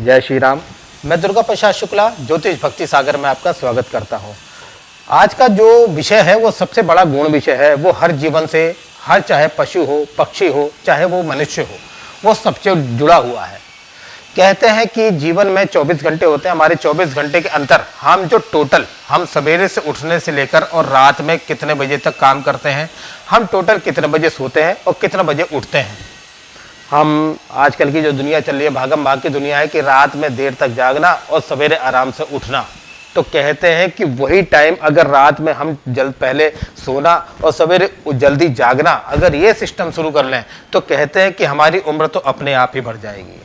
जय श्री राम। मैं दुर्गा प्रसाद शुक्ला ज्योतिष भक्ति सागर में आपका स्वागत करता हूं। आज का जो विषय है वो सबसे बड़ा गुण विषय है। वो हर जीवन से, हर चाहे पशु हो, पक्षी हो, चाहे वो मनुष्य हो, वो सबसे जुड़ा हुआ है। कहते हैं कि जीवन में 24 घंटे होते हैं। हमारे 24 घंटे के अंतर हम सवेरे से उठने से लेकर और रात में कितने बजे तक काम करते हैं, हम टोटल कितने बजे सोते हैं और कितने बजे उठते हैं। हम आजकल की जो दुनिया चल रही है, भागम भाग की दुनिया है कि रात में देर तक जागना और सवेरे आराम से उठना। तो कहते हैं कि वही टाइम अगर रात में हम पहले सोना और सवेरे जल्दी जागना, अगर ये सिस्टम शुरू कर लें तो कहते हैं कि हमारी उम्र तो अपने आप ही बढ़ जाएगी।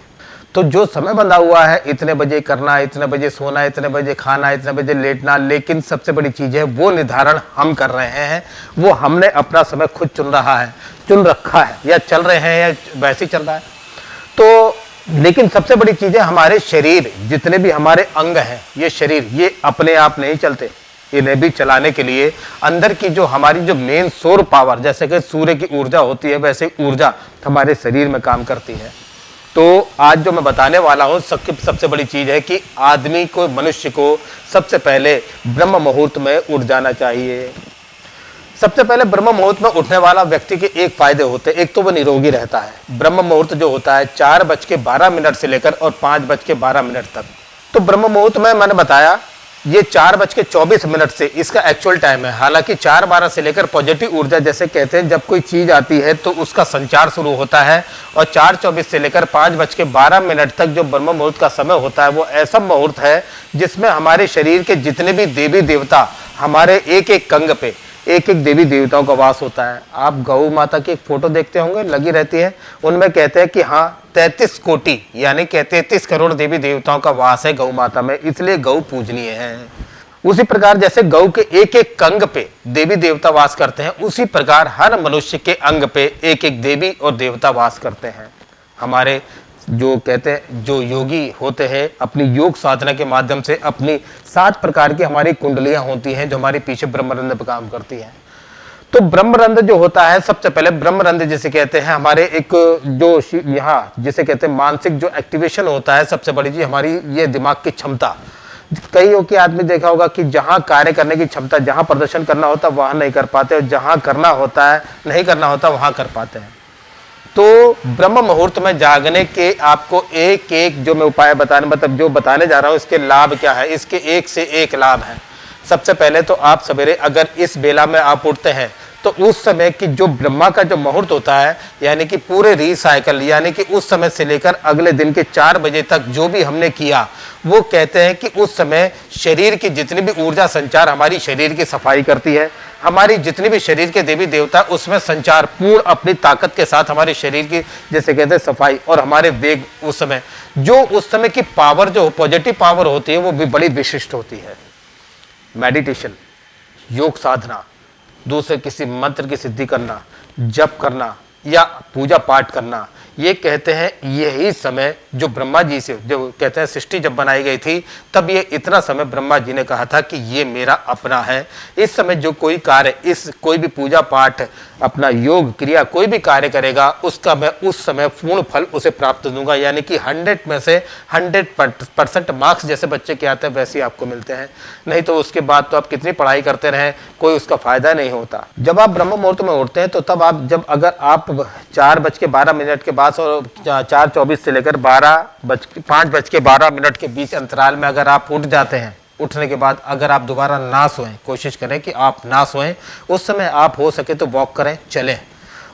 तो जो समय बंधा हुआ है, इतने बजे करना, इतने बजे सोना, इतने बजे खाना, इतने बजे लेटना, लेकिन सबसे बड़ी चीज़ है वो निर्धारण हम कर रहे हैं। वो हमने अपना समय खुद चुन रखा है, या चल रहे हैं या वैसे ही चल रहा है। तो लेकिन सबसे बड़ी चीज़ है हमारे शरीर, जितने भी हमारे अंग हैं, ये शरीर ये अपने आप नहीं चलते। इन्हें भी चलाने के लिए अंदर की जो हमारी जो मेन सोर पावर, जैसे कि सूर्य की ऊर्जा होती है, वैसे ऊर्जा हमारे शरीर में काम करती है। तो आज जो मैं बताने वाला हूँ सबसे बड़ी चीज़ है कि आदमी को, मनुष्य को सबसे पहले ब्रह्म मुहूर्त में उठ जाना चाहिए। सबसे पहले ब्रह्म मुहूर्त में उठने वाला व्यक्ति के एक फायदे होते हैं। एक तो वो निरोगी रहता है। ब्रह्म मुहूर्त जो होता है 4:12 से लेकर और 5:12 तक। तो ब्रह्म मुहूर्त में मैंने बताया ये 4:24 से इसका एक्चुअल टाइम है। हालांकि 4:12 से लेकर पॉजिटिव ऊर्जा, जैसे कहते हैं जब कोई चीज आती है तो उसका संचार शुरू होता है, और 4:24 से लेकर 5:12 तक जो ब्रह्म मुहूर्त का समय होता है वो ऐसा मुहूर्त है जिसमें हमारे शरीर के जितने भी देवी देवता, हमारे एक एक अंग पे एक एक देवी देवताओं का वास होता है। आप गौ माता की एक फोटो देखते होंगे, लगी रहती है, उनमें कहते हैं कि हाँ 33 कोटि यानी कि 33 करोड़ देवी देवताओं का वास है गौ माता में, इसलिए गौ पूजनीय है। उसी प्रकार जैसे गौ के एक एक अंग पे देवी देवता वास करते हैं, उसी प्रकार हर मनुष्य के अंग पे एक एक देवी और देवता वास करते हैं। हमारे जो कहते हैं जो योगी होते हैं, अपनी योग साधना के माध्यम से अपनी 7 प्रकार की हमारी कुंडलियां होती हैं जो हमारे पीछे ब्रह्मरंध्र पर काम करती हैं। तो ब्रह्मरंध्र जो होता है, सबसे पहले ब्रह्मरंध्र जिसे कहते हैं हमारे एक जो यहाँ जिसे कहते हैं मानसिक जो एक्टिवेशन होता है, सबसे बड़ी चीज हमारी ये दिमाग की क्षमता। कई के आदमी देखा होगा कि जहाँ कार्य करने की क्षमता, जहाँ प्रदर्शन करना होता है वहाँ नहीं कर पाते, और जहाँ करना होता है नहीं करना होता वहाँ कर पाते हैं। तो ब्रह्म मुहूर्त में जागने के आपको एक एक जो मैं उपाय जो बताने जा रहा हूँ, इसके लाभ क्या है, इसके एक से एक लाभ है। सबसे पहले तो आप सवेरे अगर इस बेला में आप उठते हैं तो उस समय की जो ब्रह्मा का जो मुहूर्त होता है, यानी कि पूरे रीसाइकल, यानी कि उस समय से लेकर अगले दिन के 4 बजे तक जो भी हमने किया, वो कहते हैं कि उस समय शरीर की जितनी भी ऊर्जा संचार हमारी शरीर की सफाई करती है। हमारी जितनी भी शरीर के देवी देवता उसमें संचार पूर्ण अपनी ताकत के साथ हमारे शरीर की, जैसे कहते हैं सफाई, और हमारे वेग उस समय की पावर जो पॉजिटिव पावर होती है वो भी बड़ी विशिष्ट होती है। मेडिटेशन, योग साधना, दूसरे किसी मंत्र की सिद्धि करना, जप करना या पूजा पाठ करना, ये कहते हैं यही समय जो ब्रह्मा जी से, जो कहते हैं सृष्टि जब बनाई गई थी तब ये इतना समय ब्रह्मा जी ने कहा था कि ये मेरा अपना है। इस समय जो कोई कार्य, कोई भी पूजा पाठ, अपना योग क्रिया कोई भी कार्य करेगा, उसका मैं उस समय पूर्ण फल उसे प्राप्त दूंगा। यानी कि 100 में से 100% मार्क्स जैसे बच्चे के आते हैं वैसे ही आपको मिलते हैं। नहीं तो उसके बाद तो आप कितनी पढ़ाई करते रहें, कोई उसका फायदा नहीं होता। जब आप ब्रह्म मुहूर्त में उठते हैं तो तब आप अगर आप 4:12 के बाद और 4:24 से लेकर 5:12 के बीच अंतराल में अगर आप उठ जाते हैं, उठने के बाद अगर आप दोबारा ना सोएं, कोशिश करें कि आप ना सोएं, उस समय आप हो सके तो वॉक करें, चलें।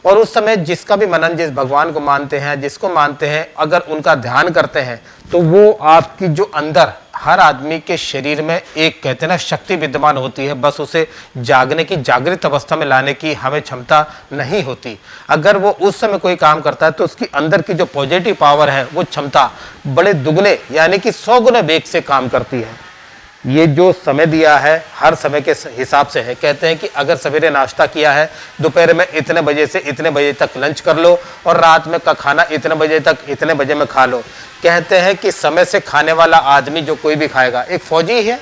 और उस समय जिसका भी मनन, जिस भगवान को मानते हैं, जिसको मानते हैं, अगर उनका ध्यान करते हैं तो वो आपकी जो अंदर हर आदमी के शरीर में एक कहते हैं ना शक्ति विद्यमान होती है, बस उसे जागने की, जागृत अवस्था में लाने की हमें क्षमता नहीं होती। अगर वो उस समय कोई काम करता है तो उसकी अंदर की जो पॉजिटिव पावर है वो क्षमता बड़े दुगने यानी कि 100 गुना वेग से काम करती है। ये जो समय दिया है हर समय के हिसाब से है। कहते हैं कि अगर सवेरे नाश्ता किया है, दोपहर में इतने बजे से इतने बजे तक लंच कर लो, और रात में का खाना इतने बजे तक इतने बजे में खा लो। कहते हैं कि समय से खाने वाला आदमी जो कोई भी खाएगा, एक फौजी है,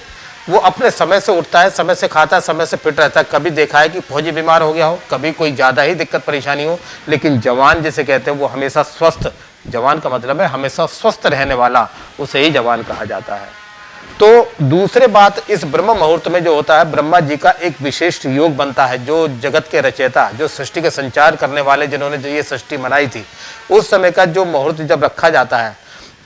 वो अपने समय से उठता है, समय से खाता है, समय से फिट रहता है। कभी देखा है कि फौजी बीमार हो गया हो, कभी कोई ज़्यादा ही दिक्कत परेशानी हो, लेकिन जवान जिसे कहते हैं वो हमेशा स्वस्थ जवान का मतलब है हमेशा स्वस्थ रहने वाला, उसे ही जवान कहा जाता है। तो दूसरे बात, इस ब्रह्म मुहूर्त में जो होता है, ब्रह्मा जी का एक विशिष्ट योग बनता है। जो जगत के रचयिता, जो सृष्टि के संचार करने वाले, जिन्होंने जो ये सृष्टि बनाई थी, उस समय का जो मुहूर्त जब रखा जाता है,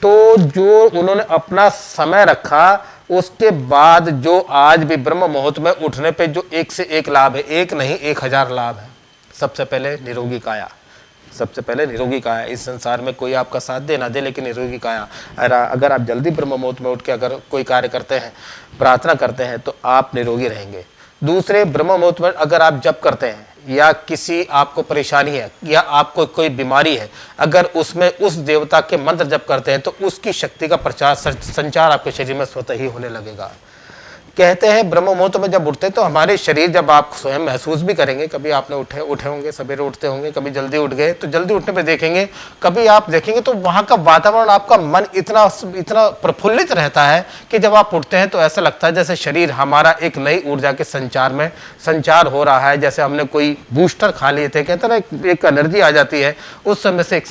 तो जो उन्होंने अपना समय रखा, उसके बाद जो आज भी ब्रह्म मुहूर्त में उठने पे जो एक से एक लाभ है, एक नहीं 1000 लाभ है। सबसे पहले निरोगी काया, सबसे पहले निरोगी काया। इस संसार में कोई आपका साथ दे ना दे, लेकिन निरोगी काया, अगर आप जल्दी ब्रह्म मुहूर्त में उठ के अगर कोई कार्य करते हैं, प्रार्थना करते हैं, तो आप निरोगी रहेंगे। दूसरे, ब्रह्म मुहूर्त में अगर आप जप करते हैं, या किसी आपको परेशानी है, या आपको कोई बीमारी है, अगर उसमें उस देवता के मंत्र जप करते हैं, तो उसकी शक्ति का प्रचार संचार आपके शरीर में स्वतः ही होने लगेगा। कहते हैं ब्रह्म मुहूर्त में जब उठते हैं तो हमारे शरीर, जब आप स्वयं महसूस भी करेंगे, कभी आपने उठे होंगे, सवेरे उठते होंगे, कभी जल्दी उठ गए, तो जल्दी उठने पे देखेंगे, कभी आप देखेंगे तो वहाँ का वातावरण, आपका मन इतना प्रफुल्लित रहता है कि जब आप उठते हैं तो ऐसा लगता है जैसे शरीर हमारा एक नई ऊर्जा के संचार हो रहा है, जैसे हमने कोई बूस्टर खा लिए थे, कहते हैं ना, एक एनर्जी आ जाती है, उस समय से एक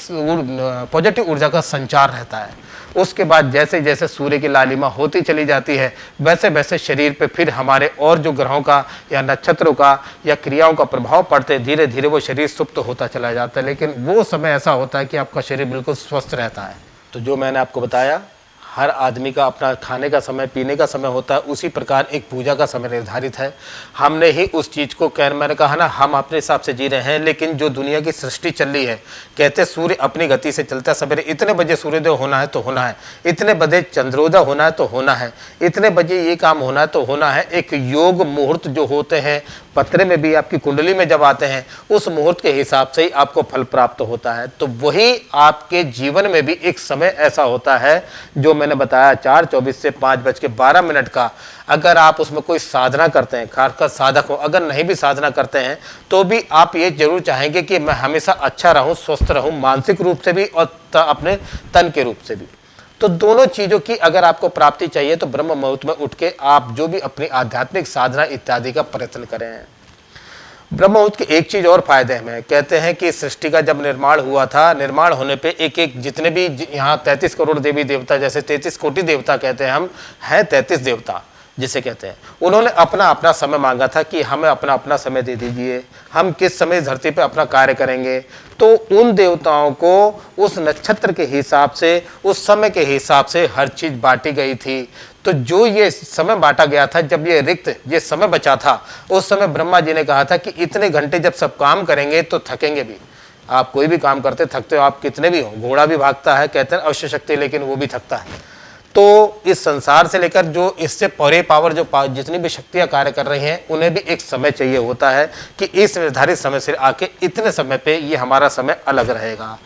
पॉजिटिव ऊर्जा का संचार रहता है। उसके बाद जैसे जैसे सूर्य की लालिमा होती चली जाती है, वैसे वैसे शरीर पे फिर हमारे और जो ग्रहों का या नक्षत्रों का या क्रियाओं का प्रभाव पड़ते, धीरे धीरे वो शरीर सुप्त होता चला जाता है। लेकिन वो समय ऐसा होता है कि आपका शरीर बिल्कुल स्वस्थ रहता है। तो जो मैंने आपको बताया, हर आदमी का अपना खाने का समय, पीने का समय होता है, उसी प्रकार एक पूजा का समय निर्धारित है। हमने ही उस चीज़ को, मैंने कहा ना, हम अपने हिसाब से जी रहे हैं, लेकिन जो दुनिया की सृष्टि चल रही है, कहते सूर्य अपनी गति से चलता है। सवेरे इतने बजे सूर्योदय होना है तो होना है, इतने बजे चंद्रोदय होना है तो होना है, इतने बजे ये काम होना है तो होना है। एक योग मुहूर्त जो होते हैं, पत्रे में भी, आपकी कुंडली में जब आते हैं, उस मुहूर्त के हिसाब से ही आपको फल प्राप्त होता है। तो वही आपके जीवन में भी एक समय ऐसा होता है जो मैंने बताया, 4:24 से 5:12 का। अगर आप उसमें कोई साधना करते हैं, खासकर साधक हो, अगर नहीं भी साधना करते हैं तो भी आप ये जरूर चाहेंगे कि मैं हमेशा अच्छा रहूं, स्वस्थ रहूं, मानसिक रूप से भी और अपने तन के रूप से भी। तो दोनों चीज़ों की अगर आपको प्राप्ति चाहिए तो ब्रह्म मुहूर्त में उठ के आप जो भी अपनी आध्यात्मिक साधना इत्यादि का प्रयत्न करें। ब्रह्म मुहूर्त के एक चीज़ और फायदे हैं। कहते हैं कि सृष्टि का जब निर्माण हुआ था, निर्माण होने पे एक एक जितने भी यहाँ 33 करोड़ देवी देवता, जैसे 33 कोटि देवता कहते हैं हम, हैं 33 देवता जिसे कहते हैं, उन्होंने अपना अपना समय मांगा था कि हमें अपना अपना समय दे दीजिए, हम किस समय धरती पे अपना कार्य करेंगे। तो उन देवताओं को उस नक्षत्र के हिसाब से, उस समय के हिसाब से हर चीज़ बांटी गई थी। तो जो ये समय बांटा गया था, जब ये रिक्त, ये समय बचा था, उस समय ब्रह्मा जी ने कहा था कि इतने घंटे जब सब काम करेंगे तो थकेंगे भी। आप कोई भी काम करते थकते हो, आप कितने भी हो, घोड़ा भी भागता है, कहते हैं अवश्य शक्ति, लेकिन वो भी थकता है। तो इस संसार से लेकर जो इससे परे पावर, जो जितनी भी शक्तियां कार्य कर रही हैं, उन्हें भी एक समय चाहिए होता है कि इस निर्धारित समय से आके इतने समय पे ये हमारा समय अलग रहेगा।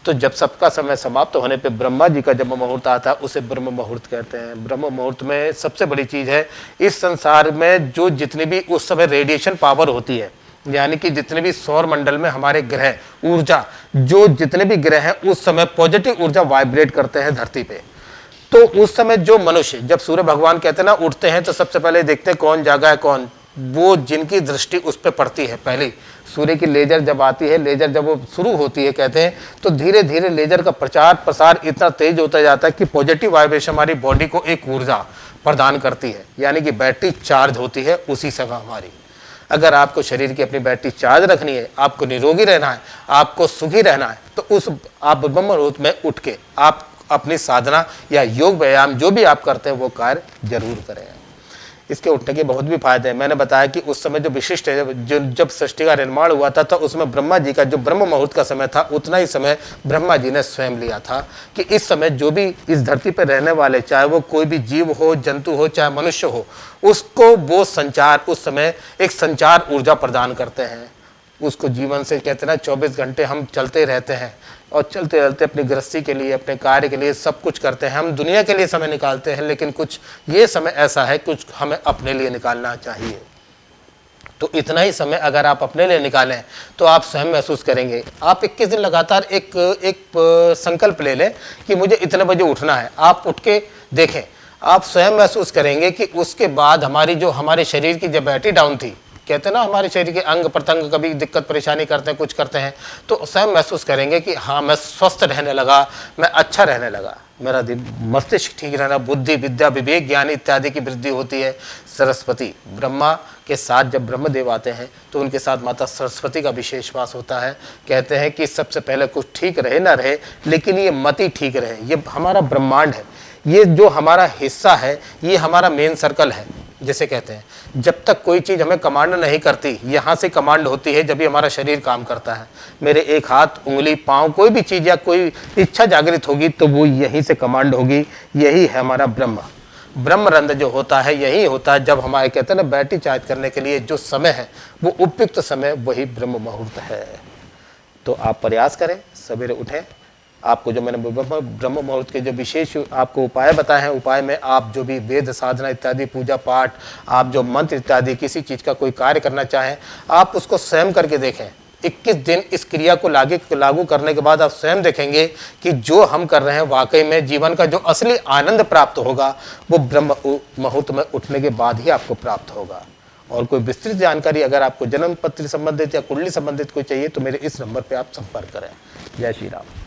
तो जब सबका समय समाप्त होने पे ब्रह्मा जी का जब मुहूर्त आता है, उसे ब्रह्म मुहूर्त कहते हैं। ब्रह्म मुहूर्त में सबसे बड़ी चीज़ है, इस संसार में जो जितनी भी उस समय रेडिएशन पावर होती है, यानी कि जितने भी सौर मंडल में हमारे ग्रह, ऊर्जा, जो जितने भी ग्रह हैं, उस समय पॉजिटिव ऊर्जा वाइब्रेट करते हैं धरती पे। तो उस समय जो मनुष्य, जब सूर्य भगवान कहते हैं ना उठते हैं, तो सबसे पहले देखते हैं कौन जागा है, कौन, वो जिनकी दृष्टि उस पर पड़ती है। पहले सूर्य की लेजर जब आती है, लेजर जब वो शुरू होती है, कहते हैं, तो धीरे धीरे लेजर का प्रचार प्रसार इतना तेज होता जाता है कि पॉजिटिव वाइब्रेशन हमारी बॉडी को एक ऊर्जा प्रदान करती है, यानी कि बैटरी चार्ज होती है उसी समय हमारी। अगर आपको शरीर की अपनी बैटरी चार्ज रखनी है, आपको निरोगी रहना है, आपको सुखी रहना है, तो उस आप ब्रह्म मुहूर्त में उठ के आप अपनी साधना या योग व्यायाम जो भी आप करते हैं वो कार्य जरूर करें। इसके उठने के बहुत भी फायदे हैं। मैंने बताया कि उस समय जो विशिष्ट है, जब सृष्टि का निर्माण हुआ था, तो उसमें ब्रह्मा जी का जो ब्रह्म मुहूर्त का समय था, उतना ही समय ब्रह्मा जी ने स्वयं लिया था कि इस समय जो भी इस धरती पर रहने वाले, चाहे वो कोई भी जीव हो, जंतु हो, चाहे मनुष्य हो, उसको वो संचार, उस समय एक संचार ऊर्जा प्रदान करते हैं। उसको जीवन से, कहते हैं ना, 24 घंटे हम चलते रहते हैं और चलते चलते अपनी गृहस्थी के लिए, अपने कार्य के लिए सब कुछ करते हैं, हम दुनिया के लिए समय निकालते हैं, लेकिन कुछ ये समय ऐसा है, कुछ हमें अपने लिए निकालना चाहिए। तो इतना ही समय अगर आप अपने लिए निकालें तो आप स्वयं महसूस करेंगे। आप 21 दिन लगातार एक संकल्प ले लें कि मुझे इतने बजे उठना है, आप उठ के देखें, आप स्वयं महसूस करेंगे कि उसके बाद हमारी जो हमारे शरीर की जो बैटरी डाउन थी, कहते हैं ना हमारे शरीर के अंग प्रत्यंग कभी दिक्कत परेशानी करते हैं, कुछ करते हैं, तो स्वयं महसूस करेंगे कि हाँ मैं स्वस्थ रहने लगा, मैं अच्छा रहने लगा, मेरा दिल मस्तिष्क ठीक रहना, बुद्धि विद्या विवेक ज्ञान इत्यादि की वृद्धि होती है। सरस्वती ब्रह्मा के साथ जब ब्रह्मदेव आते हैं तो उनके साथ माता सरस्वती का विशेष वास होता है। कहते हैं कि सबसे पहले कुछ ठीक रहे ना रहे, लेकिन ये मति ठीक रहे। ये हमारा ब्रह्मांड है, ये जो हमारा हिस्सा है, ये हमारा मेन सर्कल है। जैसे कहते हैं जब तक कोई चीज़ हमें कमांड नहीं करती, यहाँ से कमांड होती है जब भी हमारा शरीर काम करता है। मेरे एक हाथ उंगली पाँव कोई भी चीज़ या कोई इच्छा जागृत होगी तो वो यहीं से कमांड होगी। यही है हमारा ब्रह्मरंध्र जो होता है, यही होता है जब हमारे कहते हैं ना बैटरी चार्ज करने के लिए जो समय है वो उपयुक्त समय, वही ब्रह्म मुहूर्त है। तो आप प्रयास करें, सवेरे उठें। आपको जो मैंने ब्रह्म मुहूर्त के जो विशेष आपको उपाय बताए हैं, उपाय में आप जो भी वेद साधना इत्यादि पूजा पाठ, आप जो मंत्र इत्यादि किसी चीज़ का कोई कार्य करना चाहें, आप उसको स्वयं करके देखें। 21 दिन इस क्रिया को लागू करने के बाद आप स्वयं देखेंगे कि जो हम कर रहे हैं वाकई में जीवन का जो असली आनंद प्राप्त होगा वो ब्रह्म मुहूर्त में उठने के बाद ही आपको प्राप्त होगा। और कोई विस्तृत जानकारी अगर आपको जन्म पत्री संबंधित या कुंडली संबंधित कोई चाहिए तो मेरे इस नंबर पर आप संपर्क करें। जय श्री राम।